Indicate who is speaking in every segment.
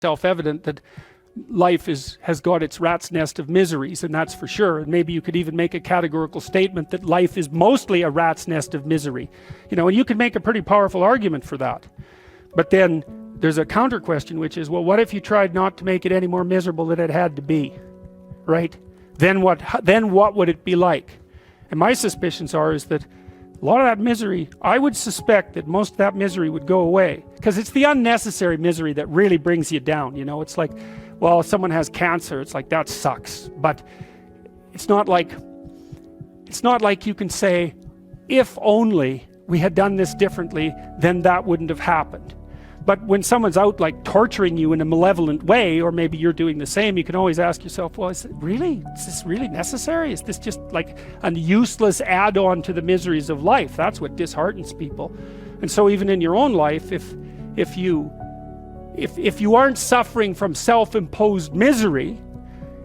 Speaker 1: self-evident that life has got its rat's nest of miseries, and that's for sure. And maybe you could even make a categorical statement that life is mostly a rat's nest of misery, and you could make a pretty powerful argument for that. But then there's a counter question, which is, well, what if you tried not to make it any more miserable than it had to be, right? Then what would it be like? And my suspicions is that a lot of that misery, I would suspect that most of that misery would go away, because it's the unnecessary misery that really brings you down. It's like, well, if someone has cancer, it's like, that sucks. But it's not like you can say, if only we had done this differently, then that wouldn't have happened. But when someone's out like torturing you in a malevolent way, or maybe you're doing the same, you can always ask yourself, well, is this really necessary? Is this just like a useless add-on to the miseries of life? That's what disheartens people. And so even in your own life, if you aren't suffering from self-imposed misery,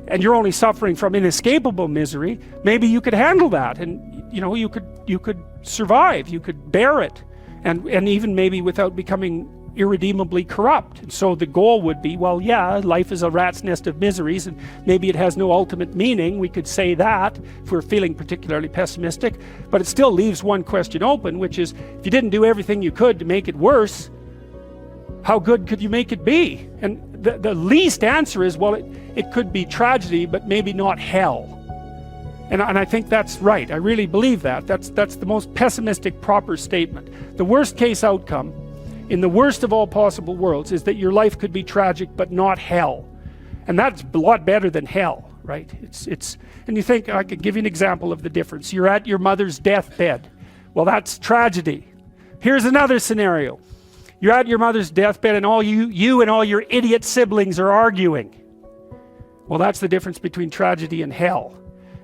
Speaker 1: and you're only suffering from inescapable misery, maybe you could handle that, and you could survive, you could bear it, and even maybe without becoming irredeemably corrupt. And so the goal would be, well, yeah, life is a rat's nest of miseries, and maybe it has no ultimate meaning. We could say that if we're feeling particularly pessimistic, but it still leaves one question open, which is, if you didn't do everything you could to make it worse, how good could you make it be? And the least answer is, well, it could be tragedy, but maybe not hell. And I think that's right. I really believe that. That's the most pessimistic proper statement. The worst case outcome in the worst of all possible worlds is that your life could be tragic but not hell. And that's a lot better than hell, right? And you think, I could give you an example of the difference. You're at your mother's deathbed. Well, that's tragedy. Here's another scenario. You're at your mother's deathbed, and all you and all your idiot siblings are arguing. Well, that's the difference between tragedy and hell.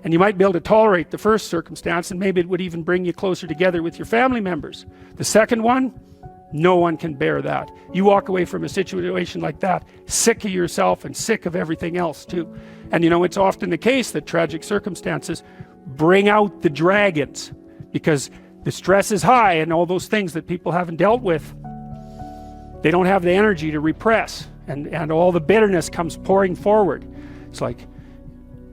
Speaker 1: And you might be able to tolerate the first circumstance, and maybe it would even bring you closer together with your family members. The second one, no one can bear that. You walk away from a situation like that sick of yourself and sick of everything else too. And it's often the case that tragic circumstances bring out the dragons, because the stress is high, and all those things that people haven't dealt with, they don't have the energy to repress, and all the bitterness comes pouring forward. It's like,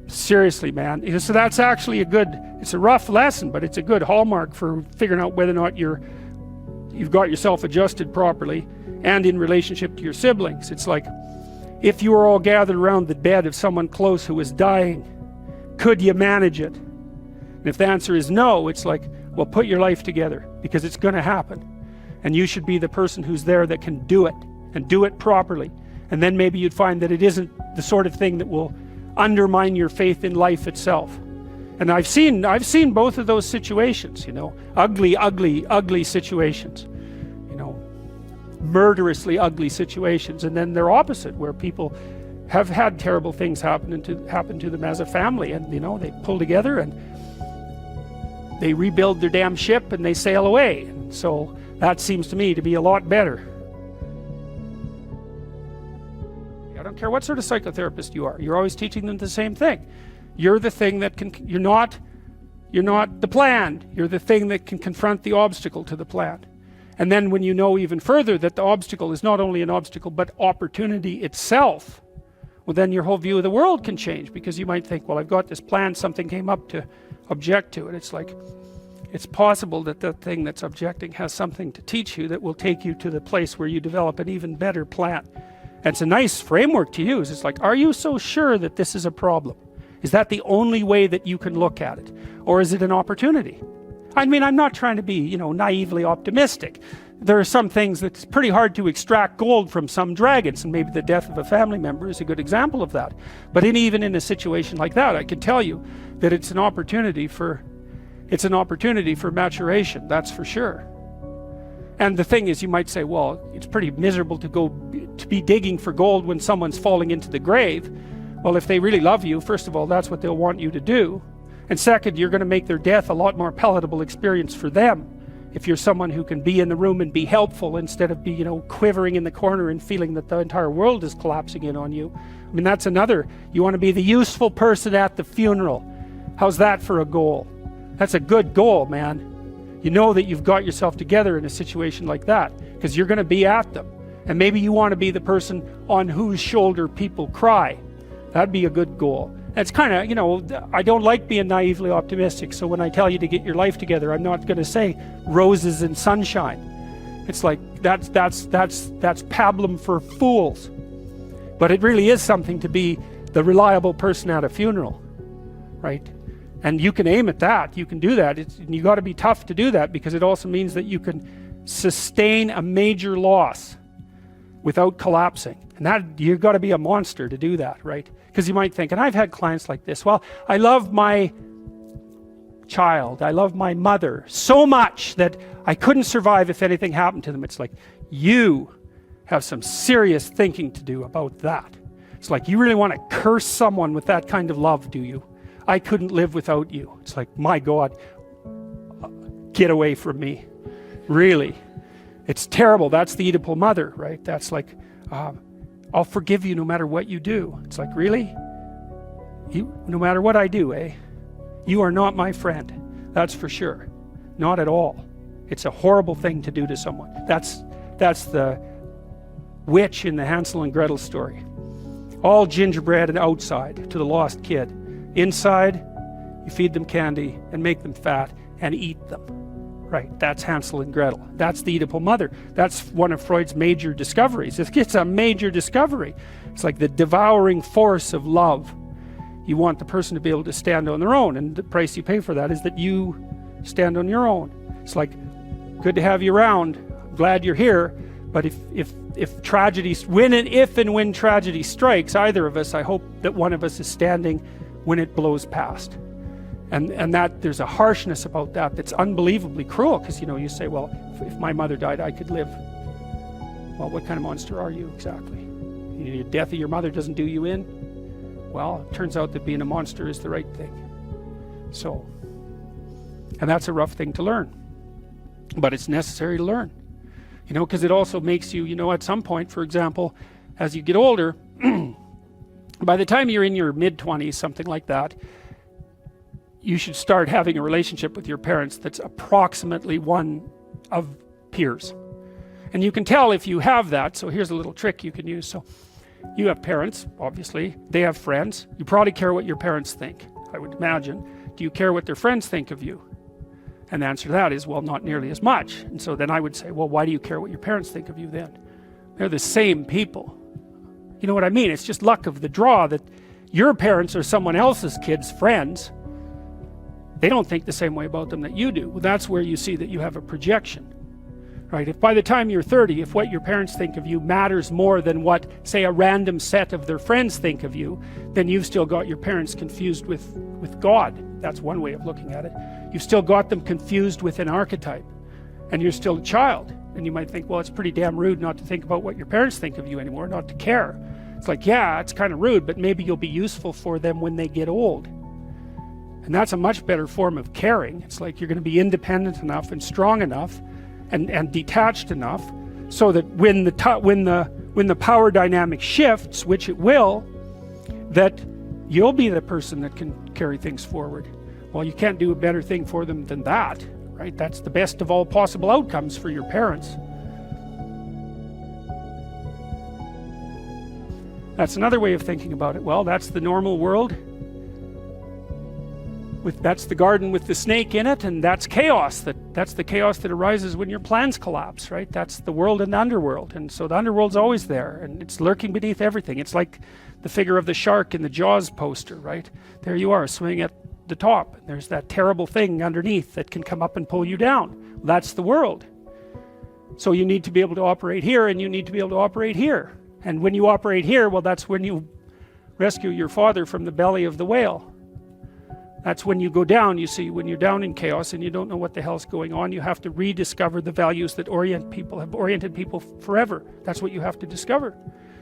Speaker 1: seriously, man. So that's actually it's a rough lesson, but it's a good hallmark for figuring out whether or not you've got yourself adjusted properly, and in relationship to your siblings. It's like, if you were all gathered around the bed of someone close who was dying, could you manage it? And if the answer is no, it's like, well, put your life together, because it's going to happen. And you should be the person who's there that can do it, and do it properly. And then maybe you'd find that it isn't the sort of thing that will undermine your faith in life itself. And I've seen both of those situations, ugly situations, murderously ugly situations. And then they're opposite, where people have had terrible things happen to them as a family, and they pull together and they rebuild their damn ship and they sail away. And so that seems to me to be a lot better. I don't care what sort of psychotherapist you are, you're always teaching them the same thing. You're the thing that you're not the plan, you're the thing that can confront the obstacle to the plan. And then when you know even further that the obstacle is not only an obstacle but opportunity itself, well, then your whole view of the world can change, because you might think, well, I've got this plan, something came up to object to it. It's like, it's possible that the thing that's objecting has something to teach you that will take you to the place where you develop an even better plan. And it's a nice framework to use. It's like, are you so sure that this is a problem? Is that the only way that you can look at it? Or is it an opportunity? I mean, I'm not trying to be, naively optimistic. There are some things that's pretty hard to extract gold from some dragons, and maybe the death of a family member is a good example of that. But even in a situation like that, I can tell you that it's an opportunity for maturation, that's for sure. And the thing is, you might say, well, it's pretty miserable to be digging for gold when someone's falling into the grave. Well, if they really love you, first of all, that's what they'll want you to do. And second, you're going to make their death a lot more palatable experience for them, if you're someone who can be in the room and be helpful, instead of be, quivering in the corner and feeling that the entire world is collapsing in on you. I mean, that's another. You want to be the useful person at the funeral. How's that for a goal? That's a good goal, man. You know that you've got yourself together in a situation like that, because you're going to be at them. And maybe you want to be the person on whose shoulder people cry. That'd be a good goal. It's kind of, you know, I don't like being naively optimistic, so when I tell you to get your life together, I'm not going to say roses and sunshine. It's like that's pablum for fools. But it really is something to be the reliable person at a funeral, right? And you can aim at that. You can do that. You got to be tough to do that, because it also means that you can sustain a major loss without collapsing. And that, you've got to be a monster to do that, right? Because you might think, and I've had clients like this, well, I love my child, I love my mother so much that I couldn't survive if anything happened to them. It's like, you have some serious thinking to do about that. It's like, you really want to curse someone with that kind of love, do you? I couldn't live without you. It's like, my God, get away from me. Really. It's terrible. That's the Oedipal mother, right? That's like, I'll forgive you no matter what you do. It's like, really? No matter what I do, eh? You are not my friend. That's for sure. Not at all. It's a horrible thing to do to someone. That's the witch in the Hansel and Gretel story. All gingerbread and outside to the lost kid. Inside, you feed them candy and make them fat and eat them. Right, that's Hansel and Gretel. That's the Oedipal mother. That's one of Freud's major discoveries. It's a major discovery. It's like the devouring force of love. You want the person to be able to stand on their own, and the price you pay for that is that you stand on your own. It's like, good to have you around. I'm glad you're here. But if tragedy, if and when tragedy strikes either of us, I hope that one of us is standing when it blows past. And that there's a harshness about that that's unbelievably cruel, because, you know, you say, well, if my mother died, I could live. Well, what kind of monster are you exactly? The death of your mother doesn't do you in? Well, it turns out that being a monster is the right thing. So, and that's a rough thing to learn, but it's necessary to learn, you know, because it also makes you, you know, at some point, for example, as you get older, by the time you're in your mid-20s, something like that, you should start having a relationship with your parents that's approximately one of peers. And you can tell if you have that. So here's a little trick you can use. So you have parents, obviously. They have friends. You probably care what your parents think, I would imagine. Do you care what their friends think of you? And the answer to that is, well, not nearly as much. And so then I would say, well, why do you care what your parents think of you then? They're the same people. You know what I mean? It's just luck of the draw that your parents are someone else's kids' friends. They don't think the same way about them that you do. Well, that's where you see that you have a projection, right? If by the time you're 30, if what your parents think of you matters more than what, say, a random set of their friends think of you, then you've still got your parents confused with God. That's one way of looking at it. You've still got them confused with an archetype, and you're still a child. And you might think, well, it's pretty damn rude not to think about what your parents think of you anymore, not to care. It's like, yeah, it's kind of rude, but maybe you'll be useful for them when they get old. And that's a much better form of caring. It's like you're going to be independent enough and strong enough and detached enough so that when the power dynamic shifts, which it will, that you'll be the person that can carry things forward. Well, you can't do a better thing for them than that, right? That's the best of all possible outcomes for your parents. That's another way of thinking about it. Well, that's the normal world. That's the garden with the snake in it, and that's chaos. That's the chaos that arises when your plans collapse, right? That's the world and the underworld. And so the underworld's always there, and it's lurking beneath everything. It's like the figure of the shark in the Jaws poster, right? There you are, swimming at the top. There's that terrible thing underneath that can come up and pull you down. That's the world. So you need to be able to operate here, and you need to be able to operate here. And when you operate here, well, that's when you rescue your father from the belly of the whale. That's when you go down, you see, when you're down in chaos and you don't know what the hell's going on, you have to rediscover the values that have oriented people forever. That's what you have to discover.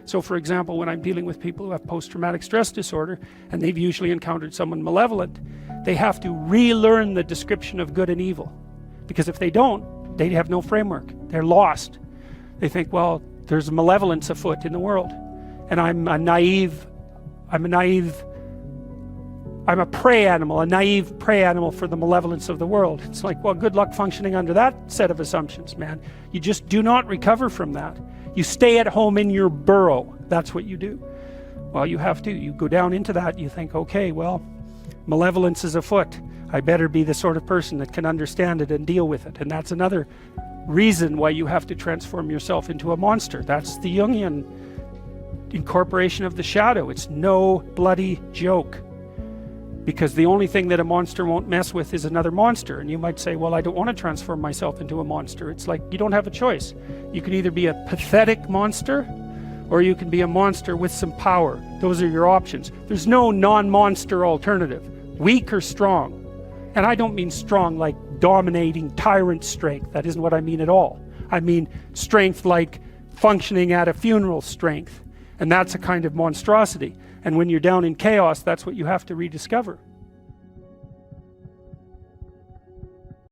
Speaker 1: So, for example, when I'm dealing with people who have post-traumatic stress disorder, and they've usually encountered someone malevolent, they have to relearn the description of good and evil. Because if they don't, they have no framework. They're lost. They think, well, there's malevolence afoot in the world. And I'm a prey animal, a naive prey animal for the malevolence of the world. It's like, well, good luck functioning under that set of assumptions, man. You just do not recover from that. You stay at home in your burrow. That's what you do. Well, you go down into that, you think, okay, well, malevolence is afoot. I better be the sort of person that can understand it and deal with it. And that's another reason why you have to transform yourself into a monster. That's the Jungian incorporation of the shadow. It's no bloody joke. Because the only thing that a monster won't mess with is another monster. And you might say, well, I don't want to transform myself into a monster. It's like, you don't have a choice. You can either be a pathetic monster, or you can be a monster with some power. Those are your options. There's no non-monster alternative. Weak or strong. And I don't mean strong like dominating tyrant strength. That isn't what I mean at all. I mean strength like functioning at a funeral strength. And that's a kind of monstrosity. And when you're down in chaos, that's what you have to rediscover.